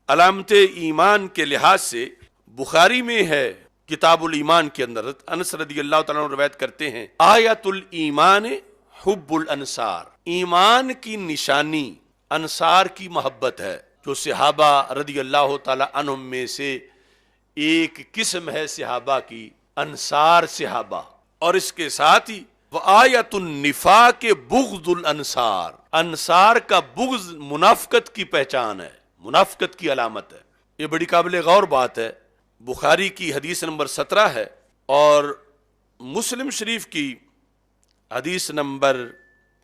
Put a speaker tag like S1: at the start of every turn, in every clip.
S1: علامت ایمان کے لحاظ سے بخاری میں ہے، کتاب الایمان کے اندر انس رضی اللہ تعالیٰ عنہ روایت کرتے ہیں، آیت الایمان حب الانصار، ایمان کی نشانی انصار کی محبت ہے، جو صحابہ رضی اللہ تعالیٰ عنہم میں سے ایک قسم ہے صحابہ کی، انصار صحابہ۔ اور اس کے ساتھ ہی وآیت النفاق بغض الانصار، انصار کا بغض منافقت کی پہچان ہے، منافقت کی علامت ہے۔ یہ بڑی قابل غور بات ہے۔ بخاری کی حدیث نمبر 17 ہے اور مسلم شریف کی حدیث نمبر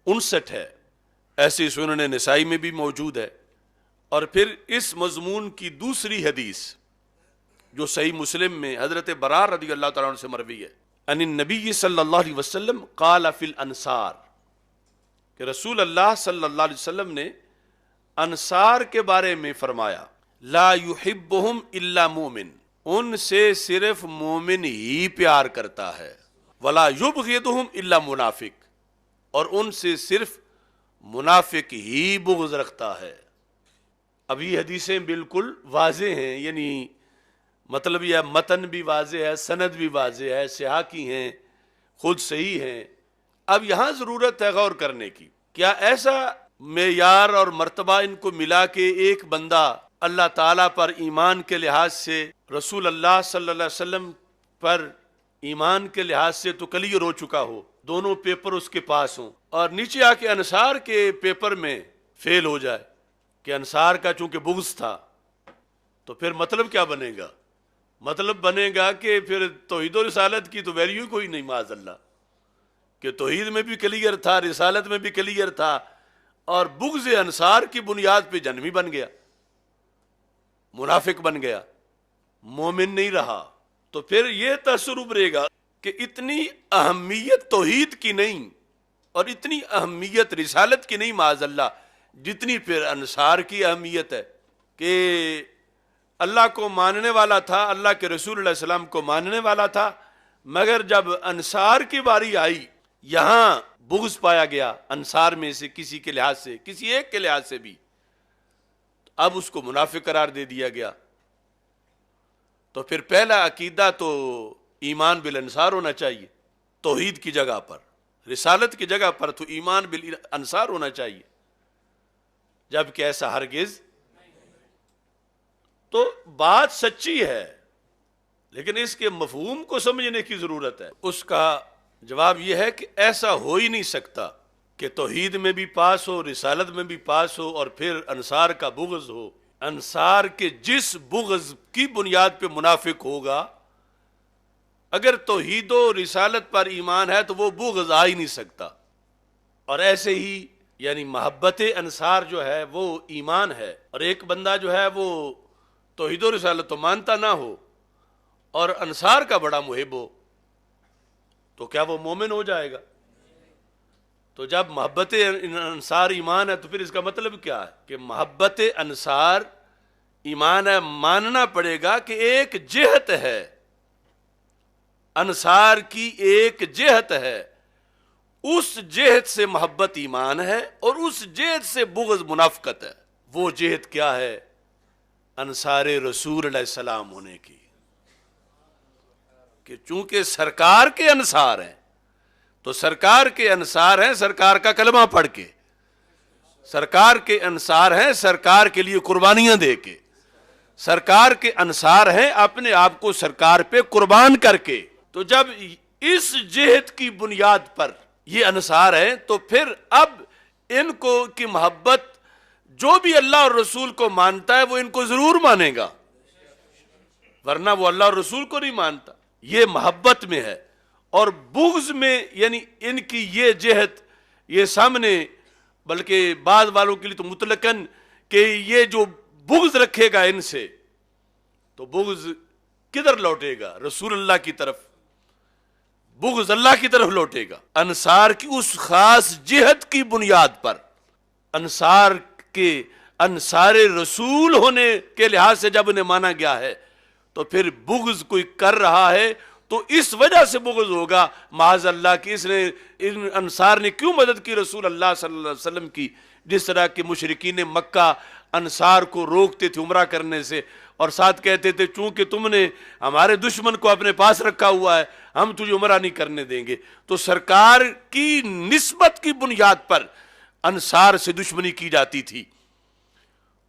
S1: 59 ہے، ایسے سنن نسائی میں بھی موجود ہے۔ اور پھر اس مضمون کی دوسری حدیث جو صحیح مسلم میں حضرت برار رضی اللہ تعالیٰ عنہ سے مروی ہے، ان النبی صلی اللہ علیہ وسلم قال فی الانصار، کہ رسول اللہ صلی اللہ علیہ وسلم نے انصار کے بارے میں فرمایا، لا یحبہم الا مومن، ان سے صرف مومن ہی پیار کرتا ہے، ولا یبغضہم الا منافق، اور ان سے صرف منافق ہی بغض رکھتا ہے۔ اب یہ حدیثیں بالکل واضح ہیں، یعنی مطلب یہ متن بھی واضح ہے، سند بھی واضح ہے، صحاح کی ہیں، خود صحیح ہیں۔ اب یہاں ضرورت ہے غور کرنے کی، کیا ایسا معیار اور مرتبہ ان کو ملا کہ ایک بندہ اللہ تعالیٰ پر ایمان کے لحاظ سے، رسول اللہ صلی اللہ علیہ وسلم پر ایمان کے لحاظ سے تو کلیئر ہو چکا ہو، دونوں پیپر اس کے پاس ہوں، اور نیچے آ کے انصار کے پیپر میں فیل ہو جائے کہ انصار کا چونکہ بغض تھا، تو پھر مطلب کیا بنے گا؟ مطلب بنے گا کہ پھر توحید و رسالت کی تو ویلیو کوئی نہیں، معاذ اللہ، کہ توحید میں بھی کلیئر تھا، رسالت میں بھی کلیئر تھا، اور بغض انصار کی بنیاد پہ جنمی بن گیا، منافق بن گیا، مومن نہیں رہا۔ تو پھر یہ تاثر ابھرے گا کہ اتنی اہمیت توحید کی نہیں اور اتنی اہمیت رسالت کی نہیں، معاذ اللہ، جتنی پھر انصار کی اہمیت ہے، کہ اللہ کو ماننے والا تھا، اللہ کے رسول علیہ السلام کو ماننے والا تھا، مگر جب انصار کی باری آئی، یہاں بغض پایا گیا انصار میں سے کسی کے لحاظ سے، کسی ایک کے لحاظ سے بھی، اب اس کو منافق قرار دے دیا گیا۔ تو پھر پہلا عقیدہ تو ایمان بالانصار ہونا چاہیے، توحید کی جگہ پر، رسالت کی جگہ پر تو ایمان بالانصار ہونا چاہیے، جبکہ ایسا ہرگز۔ تو بات سچی ہے، لیکن اس کے مفہوم کو سمجھنے کی ضرورت ہے۔ اس کا جواب یہ ہے کہ ایسا ہو ہی نہیں سکتا کہ توحید میں بھی پاس ہو، رسالت میں بھی پاس ہو، اور پھر انصار کا بغض ہو۔ انصار کے جس بغض کی بنیاد پہ منافق ہوگا، اگر توحید و رسالت پر ایمان ہے تو وہ بغض آ ہی نہیں سکتا۔ اور ایسے ہی یعنی محبت انصار جو ہے وہ ایمان ہے، اور ایک بندہ جو ہے وہ توحید و رسالت تو مانتا نہ ہو اور انصار کا بڑا محب ہو، تو کیا وہ مومن ہو جائے گا؟ تو جب محبت انصار ایمان ہے تو پھر اس کا مطلب کیا ہے؟ کہ محبت انصار ایمان ہے، ماننا پڑے گا کہ ایک جہت ہے، انصار کی ایک جہت ہے، اس جہت سے محبت ایمان ہے اور اس جہت سے بغض منافقت ہے۔ وہ جہت کیا ہے؟ انصار رسول علیہ السلام ہونے کی، کہ چونکہ سرکار کے انصار ہیں تو سرکار کے انصار ہیں سرکار کا کلمہ پڑھ کے، سرکار کے انصار ہیں سرکار کے لیے قربانیاں دے کے، سرکار کے انصار ہیں اپنے آپ کو سرکار پہ قربان کر کے۔ تو جب اس جہت کی بنیاد پر یہ انصار ہیں تو پھر اب ان کو کی محبت، جو بھی اللہ اور رسول کو مانتا ہے وہ ان کو ضرور مانے گا، ورنہ وہ اللہ اور رسول کو نہیں مانتا۔ یہ محبت میں ہے، اور بغض میں یعنی ان کی یہ جہت، یہ سامنے، بلکہ بعض والوں کے لیے تو مطلقاً کہ یہ جو بغض رکھے گا ان سے، تو بغض کدھر لوٹے گا؟ رسول اللہ کی طرف، بغض اللہ کی طرف لوٹے گا۔ انصار کی اس خاص جہت کی بنیاد پر، انصار کے انصار رسول ہونے کے لحاظ سے جب انہیں مانا گیا ہے، تو پھر بغض کوئی کر رہا ہے تو اس وجہ سے بغض ہوگا، معاذ اللہ کہ اس نے، ان انصار نے کیوں مدد کی رسول اللہ صلی اللہ علیہ وسلم کی؟ جس طرح کہ مشرکین مکہ انصار کو روکتے تھے عمرہ کرنے سے، اور ساتھ کہتے تھے چونکہ تم نے ہمارے دشمن کو اپنے پاس رکھا ہوا ہے ہم تجھے عمرہ نہیں کرنے دیں گے۔ تو سرکار کی نسبت کی بنیاد پر انصار سے دشمنی کی جاتی تھی۔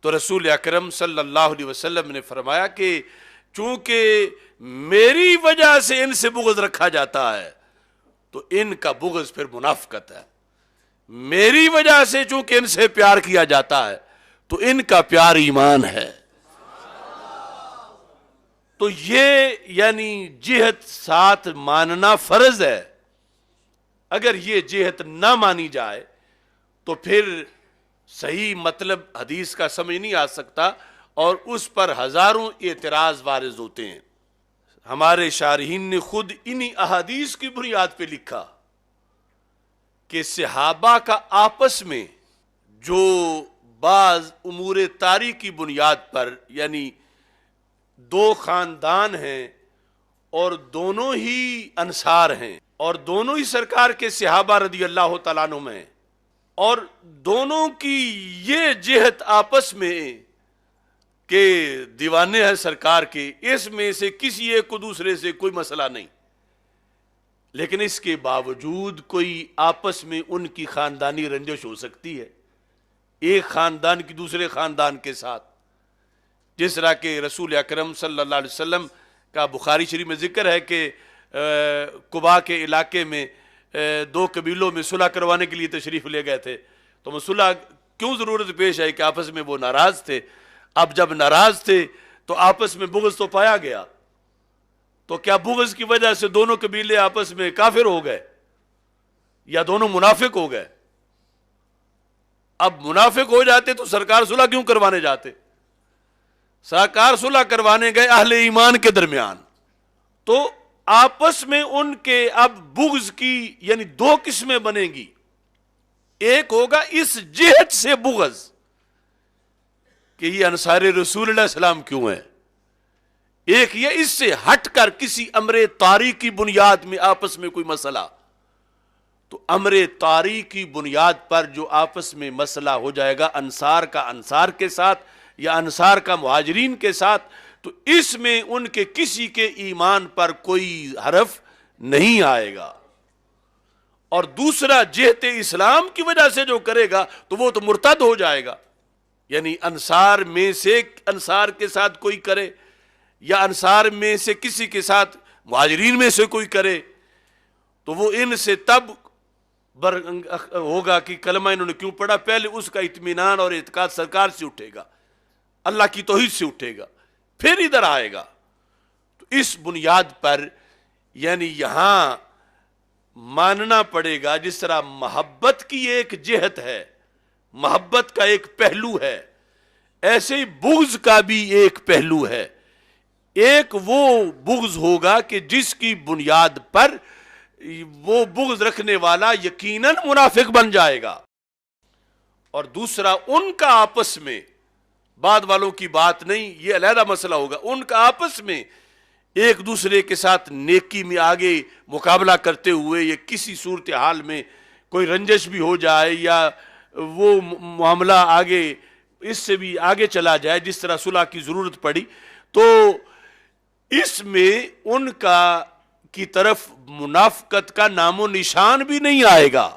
S1: تو رسول اکرم صلی اللہ علیہ وسلم نے فرمایا کہ چونکہ میری وجہ سے ان سے بغض رکھا جاتا ہے تو ان کا بغض پھر منافقت ہے، میری وجہ سے چونکہ ان سے پیار کیا جاتا ہے تو ان کا پیار ایمان ہے۔ تو یہ یعنی جہت ساتھ ماننا فرض ہے، اگر یہ جہت نہ مانی جائے تو پھر صحیح مطلب حدیث کا سمجھ نہیں آ سکتا اور اس پر ہزاروں اعتراض وارد ہوتے ہیں۔ ہمارے شارحین نے خود انہی احادیث کی بنیاد پہ لکھا کہ صحابہ کا آپس میں جو بعض امور طاری کی بنیاد پر، یعنی دو خاندان ہیں اور دونوں ہی انصار ہیں اور دونوں ہی سرکار کے صحابہ رضی اللہ تعالیٰ عنہم ہیں، اور دونوں کی یہ جہت آپس میں کہ دیوانے ہیں سرکار کے، اس میں سے کسی ایک کو دوسرے سے کوئی مسئلہ نہیں، لیکن اس کے باوجود کوئی آپس میں ان کی خاندانی رنجش ہو سکتی ہے، ایک خاندان کی دوسرے خاندان کے ساتھ، جس طرح کہ رسول اکرم صلی اللہ علیہ وسلم کا بخاری شریف میں ذکر ہے کہ قباء کے علاقے میں دو قبیلوں میں صلح کروانے کے لیے تشریف لے گئے تھے، تو صلح کیوں ضرورت پیش آئی کہ آپس میں وہ ناراض تھے۔ اب جب ناراض تھے تو آپس میں بغض تو پایا گیا، تو کیا بغض کی وجہ سے دونوں قبیلے آپس میں کافر ہو گئے یا دونوں منافق ہو گئے؟ اب منافق ہو جاتے تو سرکار صلح کیوں کروانے جاتے؟ سرکار صلح کروانے گئے اہل ایمان کے درمیان، تو آپس میں ان کے اب بغض کی یعنی دو قسمیں بنیں گی، ایک ہوگا اس جہت سے بغض کہ یہ انصار رسول اللہ علیہ السلام کیوں ہے، ایک یہ اس سے ہٹ کر کسی امر طاری کی بنیاد میں آپس میں کوئی مسئلہ، تو امر طاری کی بنیاد پر جو آپس میں مسئلہ ہو جائے گا انصار کا انصار کے ساتھ یا انصار کا مہاجرین کے ساتھ، تو اس میں ان کے کسی کے ایمان پر کوئی حرف نہیں آئے گا، اور دوسرا جہت اسلام کی وجہ سے جو کرے گا تو وہ تو مرتد ہو جائے گا، یعنی انصار میں سے انصار کے ساتھ کوئی کرے یا انصار میں سے کسی کے ساتھ مہاجرین میں سے کوئی کرے تو وہ ان سے تب ہوگا کہ کلمہ انہوں نے کیوں پڑھا، پہلے اس کا اطمینان اور اعتقاد سرکار سے اٹھے گا، اللہ کی توحید سے اٹھے گا، پھر ادھر آئے گا۔ تو اس بنیاد پر یعنی یہاں ماننا پڑے گا جس طرح محبت کی ایک جہت ہے، محبت کا ایک پہلو ہے، ایسے ہی بغض کا بھی ایک پہلو ہے۔ ایک وہ بغض ہوگا کہ جس کی بنیاد پر وہ بغض رکھنے والا یقیناً منافق بن جائے گا، اور دوسرا ان کا آپس میں، بعد والوں کی بات نہیں، یہ علیحدہ مسئلہ ہوگا، ان کا آپس میں ایک دوسرے کے ساتھ نیکی میں آگے مقابلہ کرتے ہوئے یا کسی صورتحال میں کوئی رنجش بھی ہو جائے یا وہ معاملہ آگے اس سے بھی آگے چلا جائے، جس طرح صلح کی ضرورت پڑی، تو اس میں ان کا کی طرف منافقت کا نام و نشان بھی نہیں آئے گا،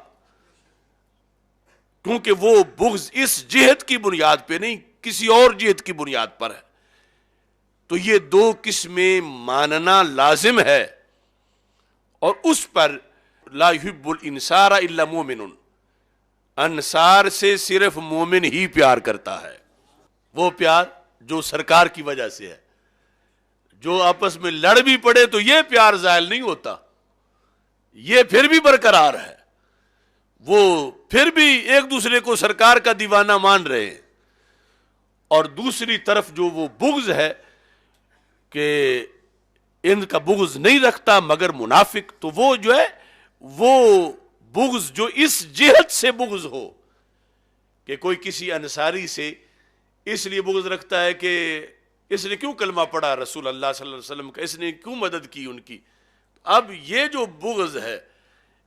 S1: کیونکہ وہ بغض اس جہت کی بنیاد پہ نہیں کسی اور جہت کی بنیاد پر ہے۔ تو یہ دو قسمیں ماننا لازم ہے، اور اس پر لا يحب الانصار الا مومن، انصار سے صرف مومن ہی پیار کرتا ہے، وہ پیار جو سرکار کی وجہ سے ہے۔ جو آپس میں لڑ بھی پڑے تو یہ پیار زائل نہیں ہوتا، یہ پھر بھی برقرار ہے، وہ پھر بھی ایک دوسرے کو سرکار کا دیوانہ مان رہے ہیں۔ اور دوسری طرف جو وہ بغض ہے کہ ان کا بغض نہیں رکھتا مگر منافق، تو وہ جو ہے وہ بغض جو اس جہت سے بغض ہو کہ کوئی کسی انصاری سے اس لیے بغض رکھتا ہے کہ اس نے کیوں کلمہ پڑھا رسول اللہ صلی اللہ علیہ وسلم کا، اس نے کیوں مدد کی ان کی، اب یہ جو بغض ہے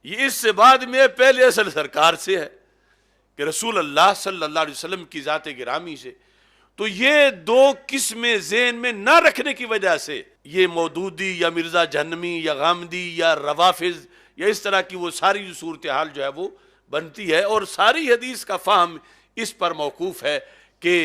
S1: یہ اس سے بعد میں پہلے اصل سرکار سے ہے کہ رسول اللہ صلی اللہ علیہ وسلم کی ذات گرامی سے تو یہ دو قسمیں ذہن میں نہ رکھنے کی وجہ سے یہ مودودی یا مرزا جہنمی یا غامدی یا روافظ یا اس طرح کی وہ ساری صورتحال جو ہے وہ بنتی ہے، اور ساری حدیث کا فہم اس پر موقوف ہے کہ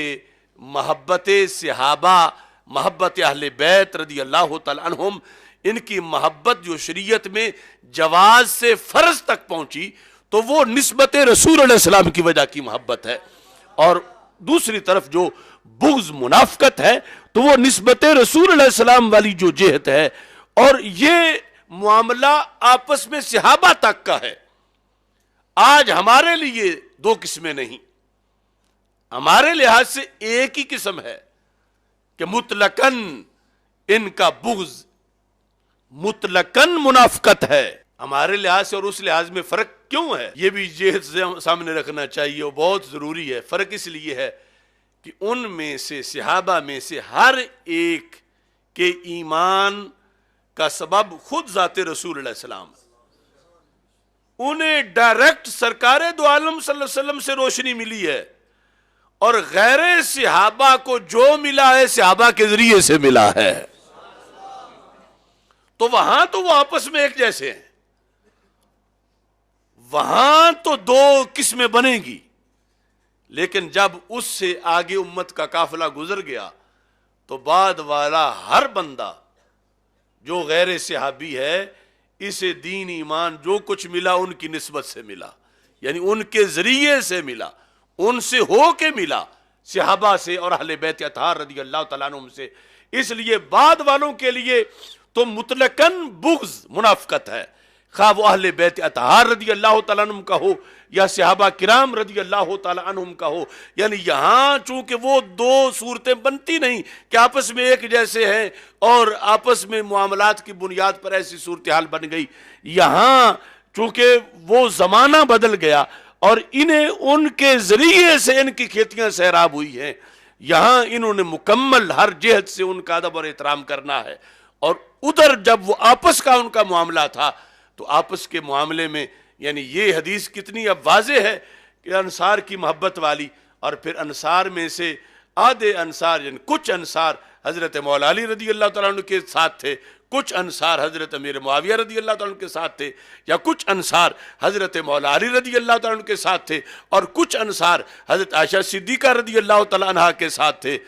S1: محبت صحابہ، محبت اہل بیت رضی اللہ تعالی عنہم، ان کی محبت جو شریعت میں جواز سے فرض تک پہنچی تو وہ نسبت رسول علیہ السلام کی وجہ کی محبت ہے، اور دوسری طرف جو بغض منافقت ہے تو وہ نسبت رسول علیہ السلام والی جو جہت ہے، اور یہ معاملہ آپس میں صحابہ تک کا ہے۔ آج ہمارے لیے دو قسمیں نہیں، ہمارے لحاظ سے ایک ہی قسم ہے کہ مطلقاً ان کا بغض مطلقاً منافقت ہے۔ ہمارے لحاظ سے اور اس لحاظ میں فرق کیوں ہے، یہ بھی جہت سے سامنے رکھنا چاہیے، اور بہت ضروری ہے۔ فرق اس لیے ہے کہ ان میں سے صحابہ میں سے ہر ایک کے ایمان کا سبب خود ذات رسول علیہ السلام ہے۔ انہیں ڈائریکٹ سرکار دو عالم صلی اللہ علیہ وسلم سے روشنی ملی ہے، اور غیر صحابہ کو جو ملا ہے صحابہ کے ذریعے سے ملا ہے۔ تو وہاں تو وہ آپس میں ایک جیسے ہیں، وہاں تو دو قسمیں بنے گی، لیکن جب اس سے آگے امت کا قافلہ گزر گیا تو بعد والا ہر بندہ جو غیر صحابی ہے، اسے دین ایمان جو کچھ ملا ان کی نسبت سے ملا، یعنی ان کے ذریعے سے ملا، ان سے ہو کے ملا، صحابہ سے اور اہل بیت اطہار رضی اللہ تعالیٰ عنہم سے۔ اس لیے بعد والوں کے لیے تو مطلقاً بغض منافقت ہے، خواہ وہ اہل بیت اطہار رضی اللہ تعالیٰ عنہم کا ہو یا صحابہ کرام رضی اللہ تعالیٰ عنہم کا ہو۔ یعنی یہاں چونکہ وہ دو صورتیں بنتی نہیں کہ آپس میں ایک جیسے ہیں اور آپس میں معاملات کی بنیاد پر ایسی صورتحال بن گئی، یہاں چونکہ وہ زمانہ بدل گیا اور انہیں ان کے ذریعے سے ان کی کھیتیاں سیراب ہوئی ہیں، یہاں انہوں نے مکمل ہر جہت سے ان کا ادب اور احترام کرنا ہے۔ اور ادھر جب وہ آپس کا ان کا معاملہ تھا تو آپس کے معاملے میں یعنی یہ حدیث کتنی اب واضح ہے کہ انصار کی محبت والی، اور پھر انصار میں سے آدھے انصار یعنی کچھ انصار حضرت مولا علی رضی اللہ تعالیٰ عنہ کے ساتھ تھے، کچھ انصار حضرت امیر معاویہ رضی اللہ تعالیٰ عنہ کے ساتھ تھے، یا کچھ انصار حضرت مولا علی رضی اللہ تعالیٰ عنہ کے ساتھ تھے، اور کچھ انصار حضرت عائشہ صدیقہ رضی اللہ تعالیٰ عنہ کے ساتھ تھے،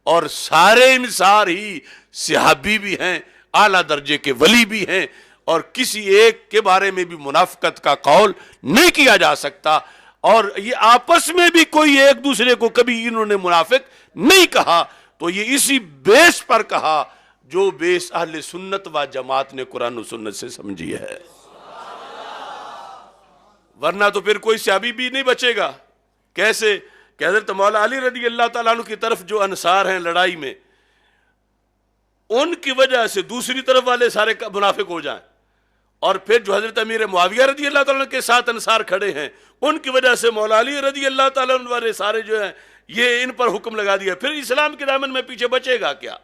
S1: اور سارے انصار ہی صحابی بھی ہیں، اعلیٰ درجے کے ولی بھی ہیں، اور کسی ایک کے بارے میں بھی منافقت کا قول نہیں کیا جا سکتا، اور یہ آپس میں بھی کوئی ایک دوسرے کو کبھی انہوں نے منافق نہیں کہا، تو یہ اسی بیس پر کہا جو بیس اہل سنت و جماعت نے قرآن و سنت سے سمجھی ہے، ورنہ تو پھر کوئی صحابی بھی نہیں بچے گا۔ کیسے کہ حضرت مولا علی رضی اللہ تعالیٰ عنہ کی طرف جو انصار ہیں لڑائی میں، ان کی وجہ سے دوسری طرف والے سارے منافق ہو جائیں، اور پھر جو حضرت امیر معاویہ رضی اللہ تعالیٰ عنہ کے ساتھ انصار کھڑے ہیں ان کی وجہ سے مولا علی رضی اللہ تعالیٰ عنہ والے سارے جو ہیں یہ ان پر حکم لگا دیا، پھر اسلام کے دامن میں پیچھے بچے گا کیا؟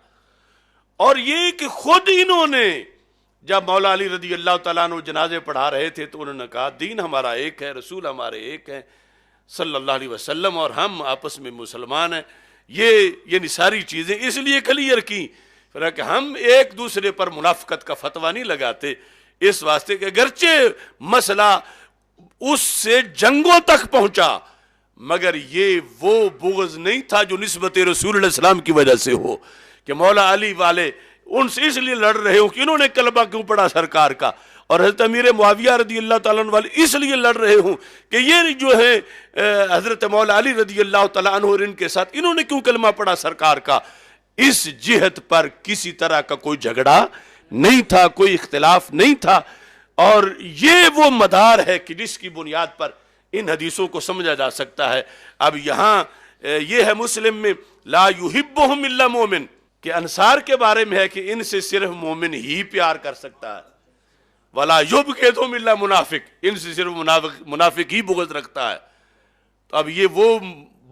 S1: اور یہ کہ خود انہوں نے جب مولا علی رضی اللہ تعالیٰ عنہ جنازے پڑھا رہے تھے تو انہوں نے کہا دین ہمارا ایک ہے، رسول ہمارے ایک ہیں صلی اللہ علیہ وسلم، اور ہم آپس میں مسلمان ہیں۔ یہ یعنی ساری چیزیں اس لیے کلیئر کی کہ ہم ایک دوسرے پر منافقت کا فتویٰ نہیں لگاتے، اس واسطے کہ اگرچہ مسئلہ اس سے جنگوں تک پہنچا مگر یہ وہ بغض نہیں تھا جو نسبت رسول اللہ علیہ السلام کی وجہ سے ہو، کہ مولا علی والے ان سے اس لیے لڑ رہے ہوں کہ انہوں نے کلمہ کیوں پڑھا سرکار کا، اور حضرت امیر معاویہ رضی اللہ تعالیٰ عنہ والے اس لیے لڑ رہے ہوں کہ یہ جو ہے حضرت مولا علی رضی اللہ تعالیٰ عنہ اور ان کے ساتھ انہوں نے کیوں کلمہ پڑھا سرکار کا۔ اس جہت پر کسی طرح کا کوئی جھگڑا نہیں تھا، کوئی اختلاف نہیں تھا، اور یہ وہ مدار ہے کہ جس کی بنیاد پر ان حدیثوں کو سمجھا جا سکتا ہے۔ اب یہاں یہ ہے مسلم میں لا یحبہم الا مومن، کہ انصار کے بارے میں ہے کہ ان سے صرف مومن ہی پیار کر سکتا ہے، ولا یبغضہم الا منافق، ان سے صرف منافق ہی بغض رکھتا ہے۔ تو اب یہ وہ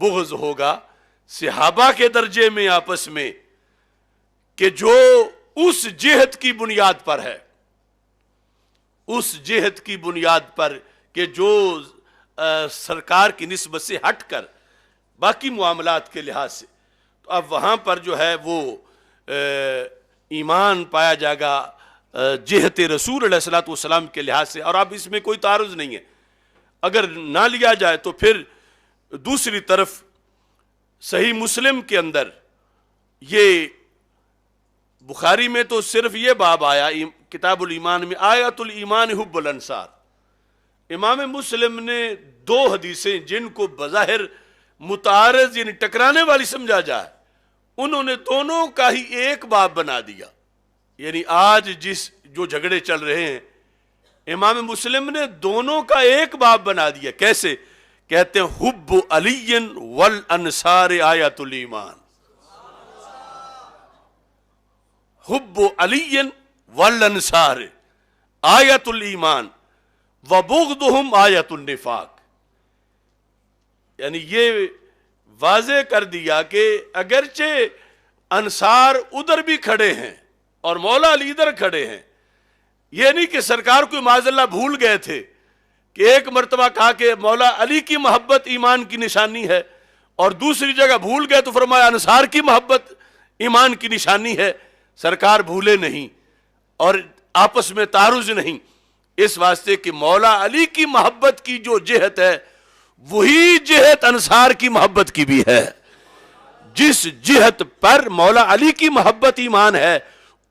S1: بغض ہوگا صحابہ کے درجے میں آپس میں کہ جو اس جہت کی بنیاد پر ہے، اس جہت کی بنیاد پر کہ جو سرکار کی نسبت سے ہٹ کر باقی معاملات کے لحاظ سے، تو اب وہاں پر جو ہے وہ ایمان پایا جائے گا جہت رسول علیہ الصلوۃ والسلام کے لحاظ سے، اور اب اس میں کوئی تعارض نہیں ہے۔ اگر نہ لیا جائے تو پھر دوسری طرف صحیح مسلم کے اندر یہ بخاری میں تو صرف یہ باب آیا کتاب الایمان میں، آیت الایمان حب الانصار۔ امام مسلم نے دو حدیثیں جن کو بظاہر متعارض یعنی ٹکرانے والی سمجھا جائے، انہوں نے دونوں کا ہی ایک باب بنا دیا۔ یعنی آج جو جھگڑے چل رہے ہیں، امام مسلم نے دونوں کا ایک باب بنا دیا۔ کیسے؟ کہتے ہیں حب علی والانصار آیت الایمان، حب علی والانصار آیت الایمان وبغضهم آیت النفاق۔ یعنی یہ واضح کر دیا کہ اگرچہ انصار ادھر بھی کھڑے ہیں اور مولا علی ادھر کھڑے ہیں، یہ نہیں کہ سرکار کو معاذ اللہ بھول گئے تھے کہ ایک مرتبہ کہا کہ مولا علی کی محبت ایمان کی نشانی ہے، اور دوسری جگہ بھول گئے تو فرمایا انصار کی محبت ایمان کی نشانی ہے۔ سرکار بھولے نہیں اور آپس میں تعارض نہیں، اس واسطے کہ مولا علی کی محبت کی جو جہت ہے وہی جہت انصار کی محبت کی بھی ہے۔ جس جہت پر مولا علی کی محبت ایمان ہے،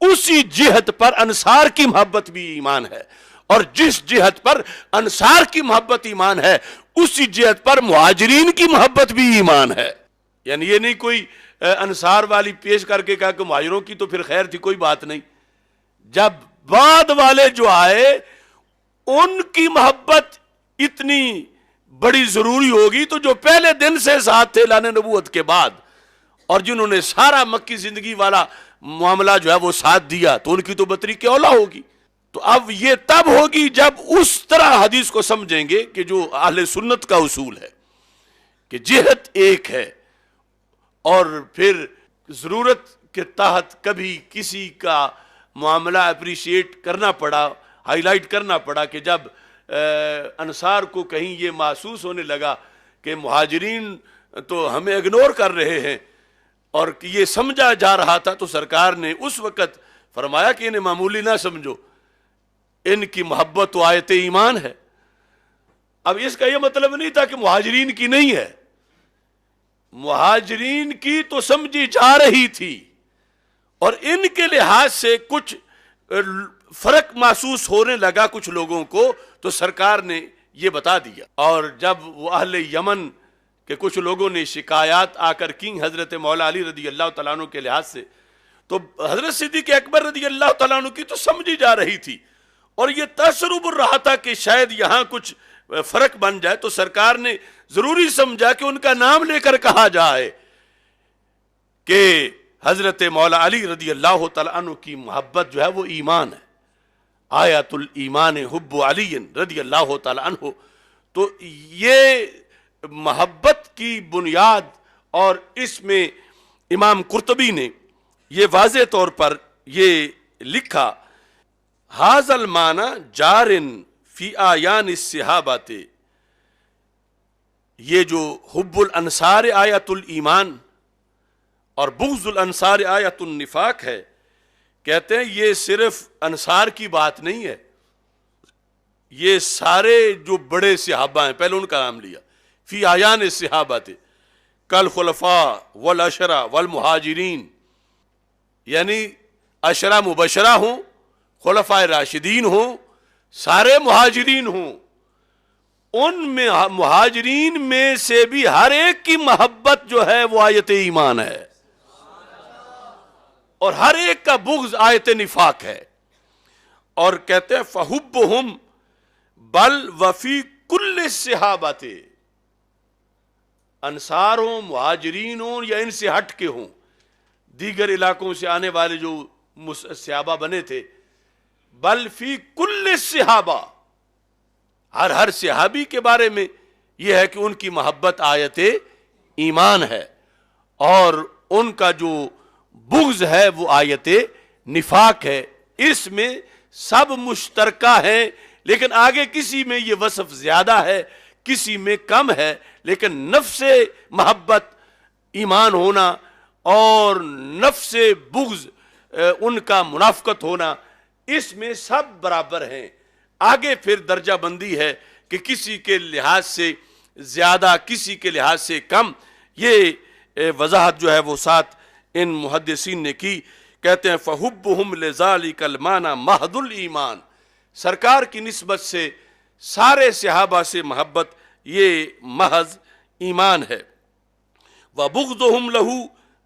S1: اسی جہت پر انصار کی محبت بھی ایمان ہے، اور جس جہت پر انصار کی محبت ایمان ہے، اسی جہت پر مہاجرین کی محبت بھی ایمان ہے۔ یعنی یہ نہیں کوئی انصار والی پیش کر کے کہا کہ مہاجروں کی تو پھر خیر تھی، کوئی بات نہیں۔ جب بعد والے جو آئے ان کی محبت اتنی بڑی ضروری ہوگی تو جو پہلے دن سے ساتھ تھے اعلان نبوت کے بعد، اور جنہوں نے سارا مکی زندگی والا معاملہ جو ہے وہ ساتھ دیا، تو ان کی تو بطری کے اولا ہوگی۔ تو اب یہ تب ہوگی جب اس طرح حدیث کو سمجھیں گے کہ جو اہل سنت کا اصول ہے کہ جہت ایک ہے، اور پھر ضرورت کے تحت کبھی کسی کا معاملہ اپریشیٹ کرنا پڑا، ہائی لائٹ کرنا پڑا، کہ جب انصار کو کہیں یہ محسوس ہونے لگا کہ مہاجرین تو ہمیں اگنور کر رہے ہیں اور یہ سمجھا جا رہا تھا، تو سرکار نے اس وقت فرمایا کہ انہیں معمولی نہ سمجھو، ان کی محبت تو آیت ایمان ہے۔ اب اس کا یہ مطلب نہیں تھا کہ مہاجرین کی نہیں ہے، مہاجرین کی تو سمجھی جا رہی تھی، اور ان کے لحاظ سے کچھ فرق محسوس ہونے لگا کچھ لوگوں کو، تو سرکار نے یہ بتا دیا۔ اور جب وہ اہل یمن کے کچھ لوگوں نے شکایات آ کر کی حضرت مولا علی رضی اللہ تعالیٰ عنہ کے لحاظ سے، تو حضرت صدیق اکبر رضی اللہ تعالیٰ عنہ کی تو سمجھی جا رہی تھی، اور یہ تصرف رہا تھا کہ شاید یہاں کچھ فرق بن جائے، تو سرکار نے ضروری سمجھا کہ ان کا نام لے کر کہا جائے کہ حضرت مولا علی رضی اللہ تعالیٰ عنہ کی محبت جو ہے وہ ایمان ہے، آیت الایمان حب علی رضی اللہ تعالیٰ عنہ۔ تو یہ محبت کی بنیاد، اور اس میں امام قرطبی نے یہ واضح طور پر یہ لکھا، ھذا المعنی جار فی آیان الصحابۃ، یہ جو حب الانصار آیت الایمان اور بغض الانصار آیت النفاق ہے، کہتے ہیں یہ صرف انصار کی بات نہیں ہے، یہ سارے جو بڑے صحابہ ہیں، پہلے ان کا نام لیا، فی آیان الصحابۃ کالخلفاء والعشرہ والمہاجرین، یعنی عشرہ مبشرہ ہوں، خلفاء راشدین ہوں، سارے مہاجرین ہوں، ان میں مہاجرین میں سے بھی ہر ایک کی محبت جو ہے وہ آیت ایمان ہے، اور ہر ایک کا بغض آیت نفاق ہے۔ اور کہتے ہیں فحبہم بل وفی کل الصحابۃ، انصار ہوں، مہاجرین ہوں، یا ان سے ہٹ کے ہوں، دیگر علاقوں سے آنے والے جو صحابہ بنے تھے، بل فی کل الصحابہ، ہر صحابی کے بارے میں یہ ہے کہ ان کی محبت آیت ایمان ہے، اور ان کا جو بغض ہے وہ آیت نفاق ہے۔ اس میں سب مشترکہ ہیں، لیکن آگے کسی میں یہ وصف زیادہ ہے، کسی میں کم ہے، لیکن نفس محبت ایمان ہونا اور نفس بغض ان کا منافقت ہونا، اس میں سب برابر ہیں۔ آگے پھر درجہ بندی ہے کہ کسی کے لحاظ سے زیادہ، کسی کے لحاظ سے کم، یہ وضاحت جو ہے وہ ساتھ ان محدثین نے کی۔ کہتے ہیں فَحُبُّهُمْ لِذَالِكَ الْمَانَى مَحْضُ الْإِيمَانِ، سرکار کی نسبت سے سارے صحابہ سے محبت یہ محض ایمان ہے۔ وَبُغْضُهُمْ لَهُ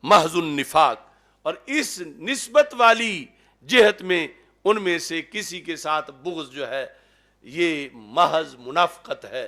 S1: محض النفاق، اور اس نسبت والی جہت میں ان میں سے کسی کے ساتھ بغض جو ہے یہ محض منافقت ہے۔